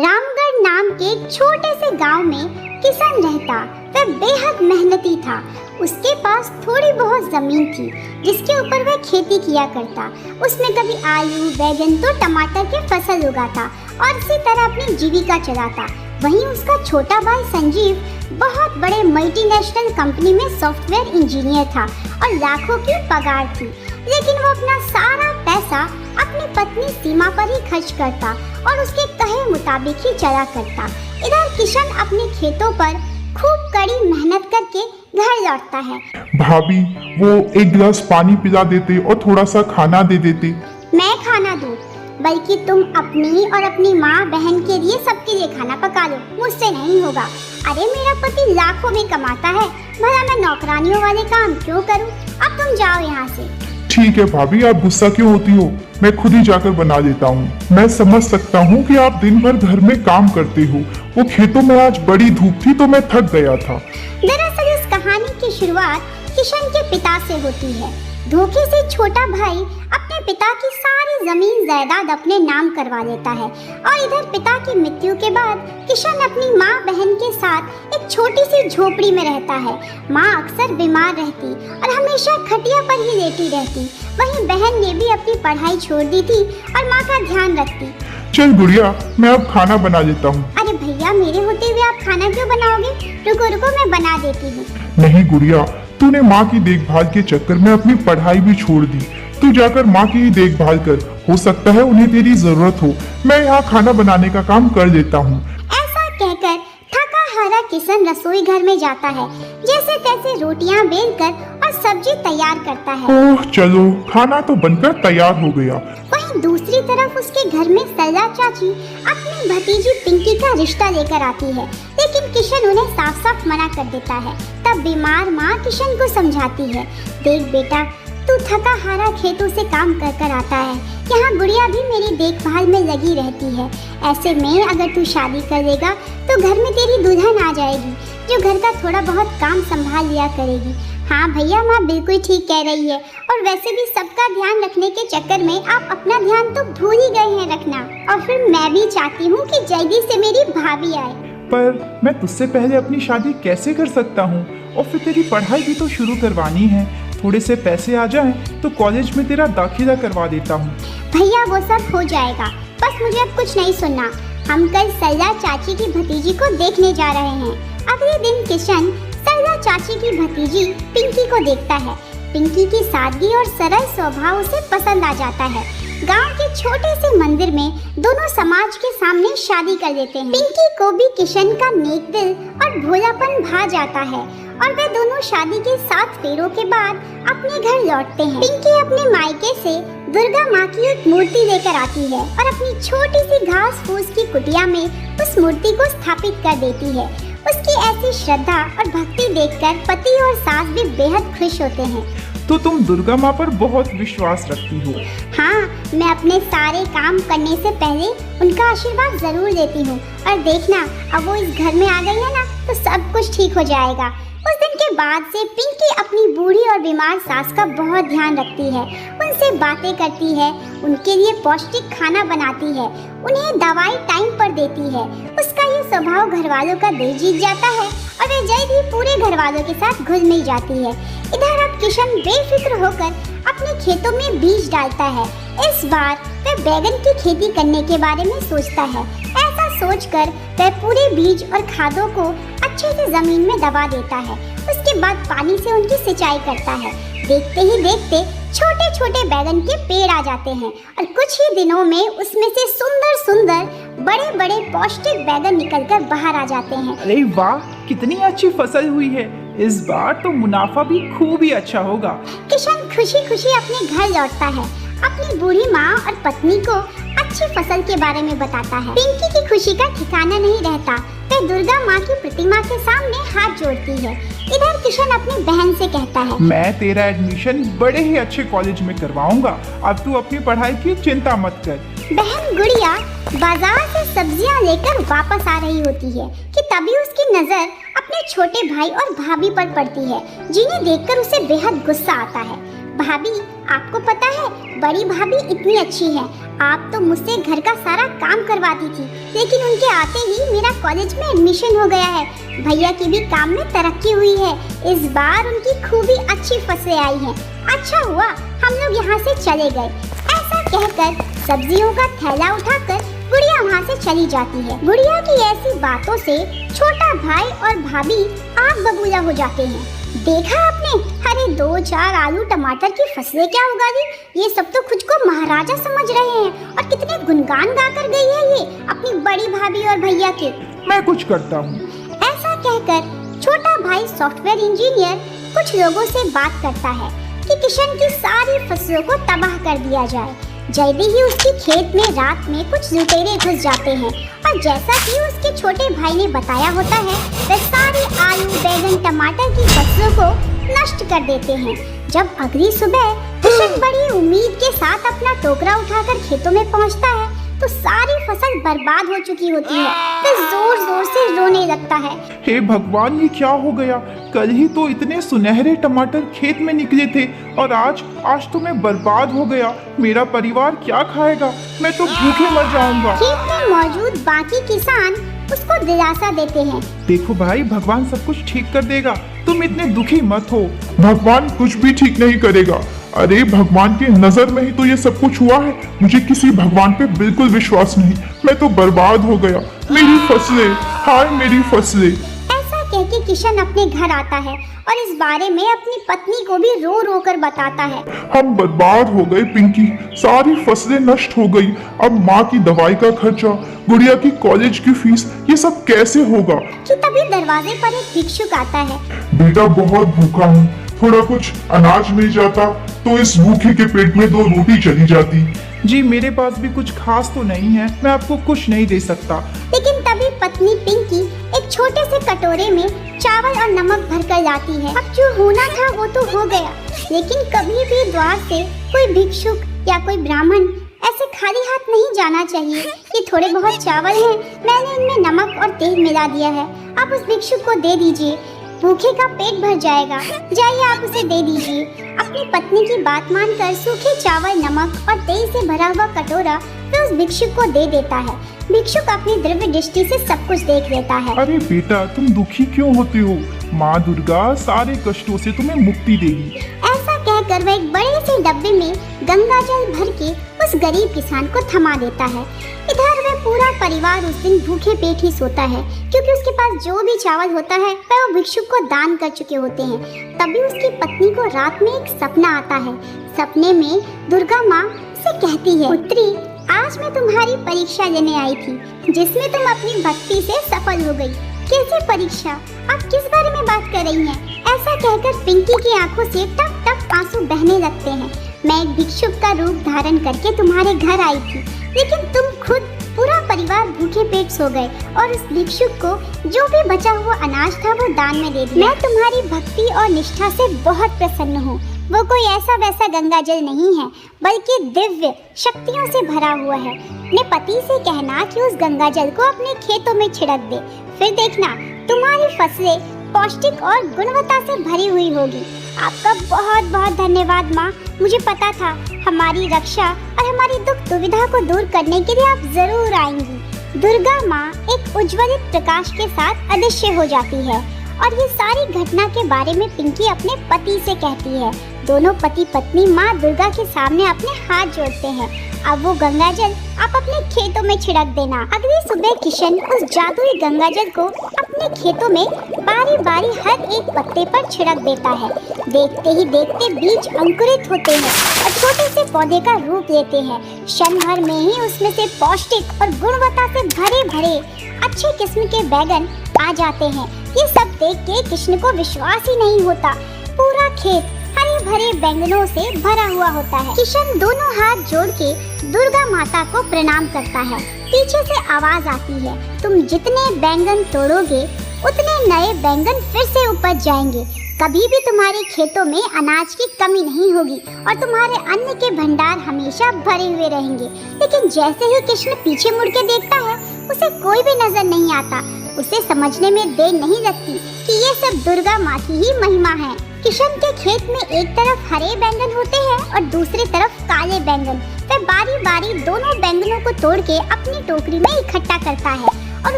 रामगढ़ नाम के एक छोटे से गांव में किशन रहता। वह बेहद मेहनती था। उसके पास थोड़ी बहुत जमीन थी जिसके ऊपर वह खेती किया करता। उसमें कभी आलू, बैगन तो टमाटर के फसल उगाता और इसी तरह अपनी जीविका चलाता। वहीं उसका छोटा भाई संजीव बहुत बड़े मल्टीनेशनल कंपनी में सॉफ्टवेयर इंजीनियर था और लाखों की पगार थी। लेकिन वो अपना सारा पैसा अपनी पत्नी सीमा पर ही खर्च करता और उसके कहे मुताबिक ही चला करता। इधर किशन अपने खेतों पर खूब कड़ी मेहनत करके घर लौटता है। भाभी, वो एक गिलास पानी पिला देते और थोड़ा सा खाना दे देते। मैं खाना दूँ, बल्कि तुम अपनी और अपनी माँ बहन के लिए सबके लिए खाना पका लो, मुझसे नहीं होगा। अरे मेरा पति लाखों में कमाता है, भला मैं नौकरानियों वाले काम क्यों करूँ? अब तुम जाओ यहाँ से। ठीक है भाभी, आप गुस्सा क्यों होती हो? मैं खुद ही जाकर बना देता हूँ। मैं समझ सकता हूँ कि आप दिन भर घर में काम करते हो। वो खेतों में आज बड़ी धूप थी तो मैं थक गया था। दरअसल इस कहानी की शुरुआत किशन के पिता से होती है। धोखे से छोटा भाई अपने पिता की सारी जमीन जायदाद अपने नाम करवा लेता है और इधर पिता की मृत्यु के बाद किशन अपनी माँ बहन के साथ एक छोटी सी झोपड़ी में रहता है। माँ अक्सर बीमार रहती और हमेशा खटिया पर ही लेटी रहती। वहीं बहन ने भी अपनी पढ़ाई छोड़ दी थी और माँ का ध्यान रखती। चल गुड़िया, मैं अब खाना बना देता हूँ। अरे भैया, मेरे होते हुए आप खाना क्यों बनाओगे? रुको रुको, मैं बना देती हूँ। नहीं गुड़िया, तूने माँ की देखभाल के चक्कर में अपनी पढ़ाई भी छोड़ दी। तू जाकर माँ की देखभाल कर, हो सकता है उन्हें तेरी जरूरत हो। मैं यहाँ खाना बनाने का काम कर देता हूँ। ऐसा कहकर थका हारा किशन रसोई घर में जाता है। जैसे तैसे रोटियां बेलकर और सब्जी तैयार करता है। ओह चलो, खाना तो बनकर तैयार हो गया। वहीं दूसरी तरफ उसके घर में सरला चाची अपनी भतीजी पिंकी का रिश्ता लेकर आती है, लेकिन किशन उन्हें साफ साफ मना कर देता है। तब बीमार माँ किशन को समझाती है, देख बेटा, तू थका हारा खेतों से काम कर कर आता है, यहाँ गुड़िया भी मेरी देखभाल में लगी रहती है। ऐसे में अगर तू शादी कर लेगा तो घर में तेरी दुल्हन आ जाएगी जो घर का थोड़ा बहुत काम संभाल लिया करेगी। हाँ भैया, माँ बिल्कुल ठीक कह रही है। और वैसे भी सबका ध्यान रखने के चक्कर में आप अपना ध्यान तो भूल ही गए हैं रखना। और फिर मैं भी चाहती हूँ कि जल्दी से मेरी भाभी आए। पर मैं तुझसे पहले अपनी शादी कैसे कर सकता हूँ? और फिर तेरी पढ़ाई भी तो शुरू करवानी है। थोड़े से पैसे आ जाएं तो कॉलेज में तेरा दाखिला करवा देता हूँ। भैया वो सब हो जाएगा, बस मुझे अब कुछ नहीं सुनना। हम कल सरला चाची की भतीजी को देखने जा रहे हैं। अगले दिन किशन सरला चाची की भतीजी पिंकी को देखता है। पिंकी की सादगी और सरल स्वभाव उसे पसंद आ जाता है। गांव के छोटे से मंदिर में दोनों समाज के सामने शादी कर देते हैं। पिंकी को भी किशन का नेक दिल और भोलापन भा जाता है और वे दोनों शादी के 7 फेरों के बाद अपने घर लौटते हैं। पिंकी अपने मायके से दुर्गा माँ की एक मूर्ति लेकर आती है और अपनी छोटी सी घास फूस की कुटिया में उस मूर्ति को स्थापित कर देती है। उसकी ऐसी श्रद्धा और भक्ति देखकर पति और सास भी बेहद खुश होते हैं। तो तुम दुर्गा माँ पर बहुत विश्वास रखती हो? हाँ, मैं अपने सारे काम करने से पहले उनका आशीर्वाद जरूर लेती हूँ। और देखना, अब वो इस घर में आ गई है ना, तो सब कुछ ठीक हो जाएगा। उस दिन के बाद से पिंकी अपनी बूढ़ी और बीमार सास का बहुत ध्यान रखती है। उनसे बातें करती है, उनके लिए पौष्टिक खाना बनाती है, उन्हें दवाई टाइम पर देती है। उसका ये स्वभाव घर वालों का दिल जीत जाता है और वे जल्द ही पूरे घर वालों के साथ घुल मिल जाती है। इधर अब किशन बेफिक्र होकर अपने खेतों में बीज डालता है। इस बार वह बैगन की खेती करने के बारे में सोचता है। ऐसा सोचकर वह पूरे बीज और खादों को अच्छे से जमीन में दबा देता है। उसके बाद पानी से उनकी सिंचाई करता है। देखते ही देखते छोटे छोटे बैगन के पेड़ आ जाते हैं और कुछ ही दिनों में उसमें से सुंदर सुंदर बड़े बड़े पौष्टिक बैगन निकलकर बाहर आ जाते हैं। अरे वाह, कितनी अच्छी फसल हुई है। इस बार तो मुनाफा भी खूब ही अच्छा होगा। किशन खुशी खुशी अपने घर लौटता है। अपनी बूढ़ी माँ और पत्नी को अच्छी फसल के बारे में बताता है। पिंकी की खुशी का ठिकाना नहीं रहता। वह दुर्गा माँ की प्रतिमा के सामने हाथ जोड़ती है। इधर किशन अपनी बहन से कहता है, मैं तेरा एडमिशन बड़े ही अच्छे कॉलेज में करवाऊंगा। अब तू अपनी पढ़ाई की चिंता मत कर। बहन गुड़िया बाजार से सब्जियां लेकर वापस आ रही होती है कि तभी उसकी नजर अपने छोटे भाई और भाभी पर पड़ती है, जिन्हें देखकर उसे बेहद गुस्सा आता है। भाभी, आपको पता है बड़ी भाभी इतनी अच्छी है। आप तो मुझसे घर का सारा काम करवाती थी, लेकिन उनके आते ही मेरा कॉलेज में एडमिशन हो गया है। भैया की भी काम में तरक्की हुई है। इस बार उनकी खूबी अच्छी फसलें आई हैं। अच्छा हुआ हम लोग यहाँ से चले गए। ऐसा कहकर सब्जियों का थैला उठाकर गुड़िया वहाँ से चली जाती है। गुड़िया की ऐसी बातों से छोटा भाई और भाभी आग बबूला हो जाते हैं। देखा आपने, अरे 2-4 आलू टमाटर की फसलें क्या उगा दी। ये सब तो खुद को महाराजा समझ रहे हैं और कितने गुणगान गाकर गई है ये अपनी बड़ी भाभी और भैया के। मैं कुछ करता हूँ। ऐसा कहकर छोटा भाई सॉफ्टवेयर इंजीनियर कुछ लोगों से बात करता है कि किशन की सारी फसलों को तबाह कर दिया जाए। जल्दी ही उसके खेत में रात में कुछ लुटेरे घुस जाते हैं और जैसा कि उसके छोटे भाई ने बताया होता है, वे सारी आलू, बैंगन, टमाटर की फसलों को नष्ट कर देते हैं। जब अगली सुबह किशन बड़ी उम्मीद के साथ अपना टोकरा उठाकर खेतों में पहुंचता है तो सारी फसल बर्बाद हो चुकी होती है। फिर जोर जोर से रोने लगता है। हे भगवान, ये क्या हो गया? कल ही तो इतने सुनहरे टमाटर खेत में निकले थे और आज तो मैं बर्बाद हो गया। मेरा परिवार क्या खाएगा? मैं तो भूखे मर जाऊंगा। खेत में मौजूद बाकी किसान उसको दिलासा देते हैं। देखो भाई, भगवान सब कुछ ठीक कर देगा, तुम इतने दुखी मत हो। भगवान कुछ भी ठीक नहीं करेगा। अरे भगवान की नजर में ही तो ये सब कुछ हुआ है। मुझे किसी भगवान पे बिल्कुल विश्वास नहीं। मैं तो बर्बाद हो गया। मेरी फसलें, हाय मेरी फसलें। ऐसा कह के किशन अपने घर आता है और इस बारे में अपनी पत्नी को भी रो रो कर बताता है। हम बर्बाद हो गए पिंकी, सारी फसलें नष्ट हो गई। अब माँ की दवाई का खर्चा, गुड़िया की कॉलेज की फीस, ये सब कैसे होगा? कि तभी दरवाजे पर एक भिक्षुक आता है। बेटा बहुत भूखा हूँ, थोड़ा कुछ अनाज मिल जाता तो इस भूखे के पेट में 2 रोटी चली जाती। जी मेरे पास भी कुछ खास तो नहीं है, मैं आपको कुछ नहीं दे सकता। लेकिन तभी पत्नी पिंकी एक छोटे से कटोरे में चावल और नमक भरकर लाती है। अब जो होना था वो तो हो गया, लेकिन कभी भी द्वार से कोई भिक्षुक या कोई ब्राह्मण ऐसे खाली हाथ नहीं जाना चाहिए। ये थोड़े बहुत चावल हैं, मैंने इनमें नमक और तेल मिला दिया है, आप उस भिक्षुक को दे दीजिए, भूखे का पेट भर जाएगा। जाइए आप उसे दे दीजिए। अपनी पत्नी की बात मानकर सूखे चावल, नमक और तेल से भरा हुआ कटोरा फिर उस भिक्षुक को दे देता है। भिक्षुक अपनी दिव्य दृष्टि से सब कुछ देख लेता है। अरे बेटा, तुम दुखी क्यों होते हो? माँ दुर्गा सारे कष्टों से तुम्हें मुक्ति देगी। ऐसा कहकर वह एक बड़े से डब्बे में गंगा जल भर के उस गरीब किसान को थमा देता है। इधर वह पूरा परिवार उस दिन भूखे पेट ही सोता है, क्योंकि उसके पास जो भी चावल होता है वह वो भिक्षुक को दान कर चुके होते हैं। तभी उसकी पत्नी को रात में एक सपना आता है। सपने में दुर्गा माँ से कहती है, पुत्री आज मैं तुम्हारी परीक्षा लेने आई थी, जिसमें तुम अपनी भक्ति से सफल हो गई। कैसी परीक्षा? आप किस बारे में बात कर रही हैं? ऐसा कहकर पिंकी की आंखों से टप टप आंसू बहने लगते हैं। मैं एक भिक्षुक का रूप धारण करके तुम्हारे घर आई थी, लेकिन तुम खुद पूरा परिवार भूखे पेट सो गए और उस भिक्षुक को जो भी बचा हुआ अनाज था वो दान में दे दिया। मैं तुम्हारी भक्ति और निष्ठा से बहुत प्रसन्न हूँ। वो कोई ऐसा वैसा गंगा जल नहीं है, बल्कि दिव्य शक्तियों से भरा हुआ है। अपने पति से कहना कि उस गंगा जल को अपने खेतों में छिड़क दे, फिर देखना तुम्हारी फसलें पौष्टिक और गुणवत्ता से भरी हुई होगी। आपका बहुत बहुत धन्यवाद माँ। मुझे पता था हमारी रक्षा और हमारी दुख दुविधा को दूर करने के लिए आप जरूर आएंगी। दुर्गा माँ एक उज्ज्वलित प्रकाश के साथ अदृश्य हो जाती है और ये सारी घटना के बारे में पिंकी अपने पति से कहती है। दोनों पति पत्नी माँ दुर्गा के सामने अपने हाथ जोड़ते हैं। अब वो गंगा जल आप अपने खेतों में छिड़क देना। अगली सुबह किशन उस जादुई गंगा जल को अपने खेतों में बारी बारी हर एक पत्ते पर छिड़क देता है। देखते ही देखते बीज अंकुरित होते हैं और छोटे से पौधे का रूप लेते हैं। क्षण भर में ही उसमें से पौष्टिक और गुणवत्ता से भरे भरे अच्छे किस्म के बैगन आ जाते हैं। ये सब देख के कृष्ण को विश्वास ही नहीं होता। पूरा खेत हरे भरे बैंगनों से भरा हुआ होता है। किशन दोनों हाथ जोड़ के दुर्गा माता को प्रणाम करता है। पीछे से आवाज आती है, तुम जितने बैंगन तोड़ोगे उतने नए बैंगन फिर से उपज जाएंगे। कभी भी तुम्हारे खेतों में अनाज की कमी नहीं होगी और तुम्हारे अन्न के भंडार हमेशा भरे हुए रहेंगे। लेकिन जैसे ही कृष्ण पीछे मुड़ के देखता है, उसे कोई भी नजर नहीं आता। उसे समझने में देर नहीं लगती कि ये सब दुर्गा माँ की ही महिमा है। किशन के खेत में एक तरफ हरे बैंगन होते हैं और दूसरी तरफ काले बैंगन। वह बारी बारी दोनों बैंगनों को तोड़ के अपनी टोकरी में इकट्ठा करता है और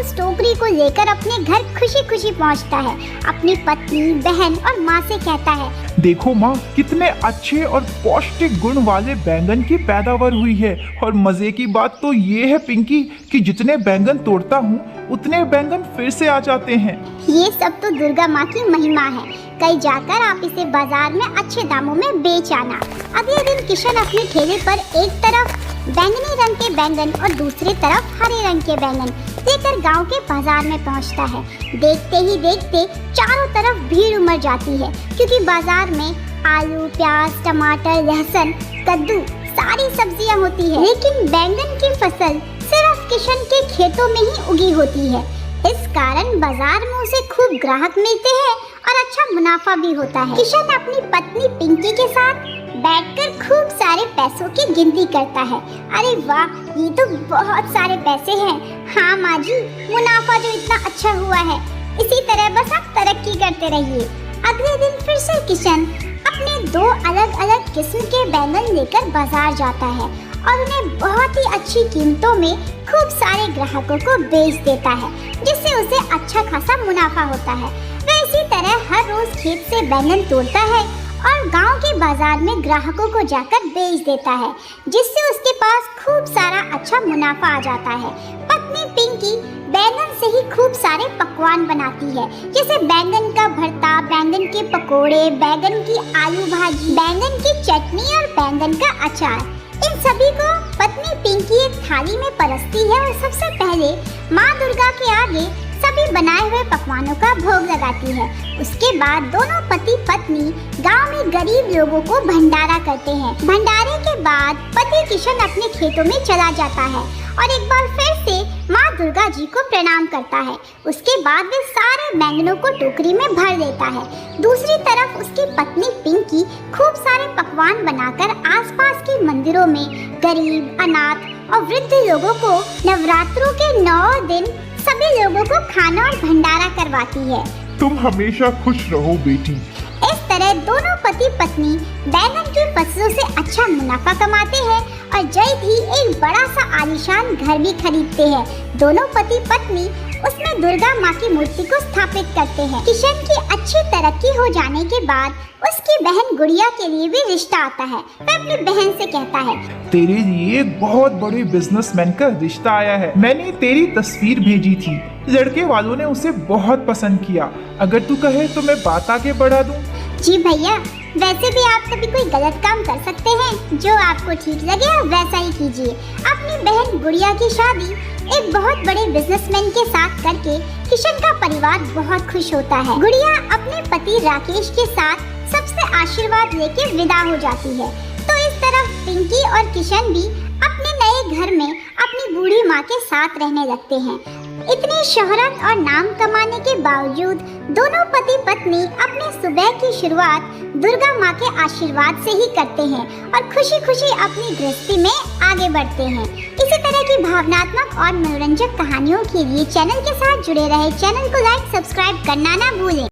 उस टोकरी को लेकर अपने घर खुशी खुशी पहुंचता है। अपनी पत्नी, बहन और माँ से कहता है, देखो माँ, कितने अच्छे और पौष्टिक गुण वाले बैंगन की पैदावार हुई है। और मजे की बात तो ये है पिंकी कि जितने बैंगन तोड़ता हूँ उतने बैंगन फिर से आ जाते हैं। ये सब तो दुर्गा माँ की महिमा है। कल जाकर आप इसे बाजार में अच्छे दामों में बेच आना। अगले दिन किशन अपने ठेले पर एक तरफ बैंगनी रंग के बैंगन और दूसरी तरफ हरे रंग के बैंगन लेकर गांव के बाजार में पहुंचता है। देखते ही देखते चारों तरफ भीड़ उमड़ जाती है, क्योंकि बाजार में आलू, प्याज, टमाटर, लहसुन, कद्दू सारी सब्जियां होती है, लेकिन बैंगन की फसल सिर्फ किशन के खेतों में ही उगी होती है। इस कारण बाजार में उसे खूब ग्राहक मिलते हैं और अच्छा मुनाफा भी होता है। किशन अपनी पत्नी पिंकी के साथ बैठकर खूब सारे पैसों की गिनती करता है। अरे वाह, ये तो बहुत सारे पैसे हैं। हाँ माँ जी, मुनाफा जो इतना अच्छा हुआ है, इसी तरह बस आप तरक्की करते रहिए। अगले दिन फिर से किशन अपने 2 अलग अलग किस्म के बैंगन लेकर बाजार जाता है और उन्हें बहुत ही अच्छी कीमतों में खूब सारे ग्राहकों को बेच देता है, जिससे उसे अच्छा खासा मुनाफा होता है। वह इसी तरह हर रोज खेत से बैंगन तोड़ता है और गांव के बाजार में ग्राहकों को जाकर बेच देता है, जिससे उसके पास खूब सारा अच्छा मुनाफा आ जाता है। पत्नी पिंकी बैंगन से ही खूब सारे पकवान बनाती है, जैसे बैंगन का भरता, बैंगन के पकोड़े, बैंगन की आलू भाजी, बैंगन की चटनी और बैंगन का अचार। इन सभी को पत्नी पिंकी एक थाली में परसती है और सबसे पहले माँ दुर्गा के आगे सभी बनाए हुए पकवानों का भोग लगाती है। उसके बाद दोनों पति पत्नी गांव में गरीब लोगों को भंडारा करते हैं। भंडारे के बाद पति किशन अपने खेतों में चला जाता है और एक बार फिर से माँ दुर्गा जी को प्रणाम करता है। उसके बाद वे सारे बैंगनों को टोकरी में भर लेता है। दूसरी तरफ उसकी पत्नी पिंकी खूब सारे पकवान बनाकर आसपास के मंदिरों में गरीब, अनाथ और वृद्ध लोगों को नवरात्रों के 9 दिन सभी लोगों को खाना और भंडारा करवाती है। तुम हमेशा खुश रहो बेटी। इस तरह दोनों पति पत्नी बैंगन की फसलों से अच्छा मुनाफा कमाते हैं और जल्द ही एक बड़ा सा आलीशान घर भी खरीदते हैं। दोनों पति पत्नी उसमें दुर्गा माँ की मूर्ति को स्थापित करते हैं। किशन की अच्छी तरक्की हो जाने के बाद उसकी बहन गुड़िया के लिए भी रिश्ता आता है। वह अपनी बहन से कहता है, तेरे लिए एक बहुत बड़े बिजनेसमैन का रिश्ता आया है। मैंने तेरी तस्वीर भेजी थी, लड़के वालों ने उसे बहुत पसंद किया। अगर तू कहे तो मैं बात आगे बढ़ा दूं। जी भैया, वैसे भी आप कभी कोई गलत काम कर सकते हैं, जो आपको ठीक लगे आप वैसा ही कीजिए। अपनी बहन गुड़िया की शादी एक बहुत बड़े बिजनेसमैन के साथ करके किशन का परिवार बहुत खुश होता है। गुड़िया अपने पति राकेश के साथ सबसे आशीर्वाद लेके विदा हो जाती है। तो इस तरफ पिंकी और किशन भी अपने नए घर में अपनी बूढ़ी माँ के साथ रहने लगते हैं। इतनी शोहरत और नाम कमाने के बावजूद दोनों पति पत्नी अपने सुबह की शुरुआत दुर्गा माँ के आशीर्वाद से ही करते हैं और खुशी खुशी अपनी गृहस्थी में आगे बढ़ते हैं। इसी तरह की भावनात्मक और मनोरंजक कहानियों के लिए चैनल के साथ जुड़े रहे। चैनल को लाइक, सब्सक्राइब करना ना भूलें।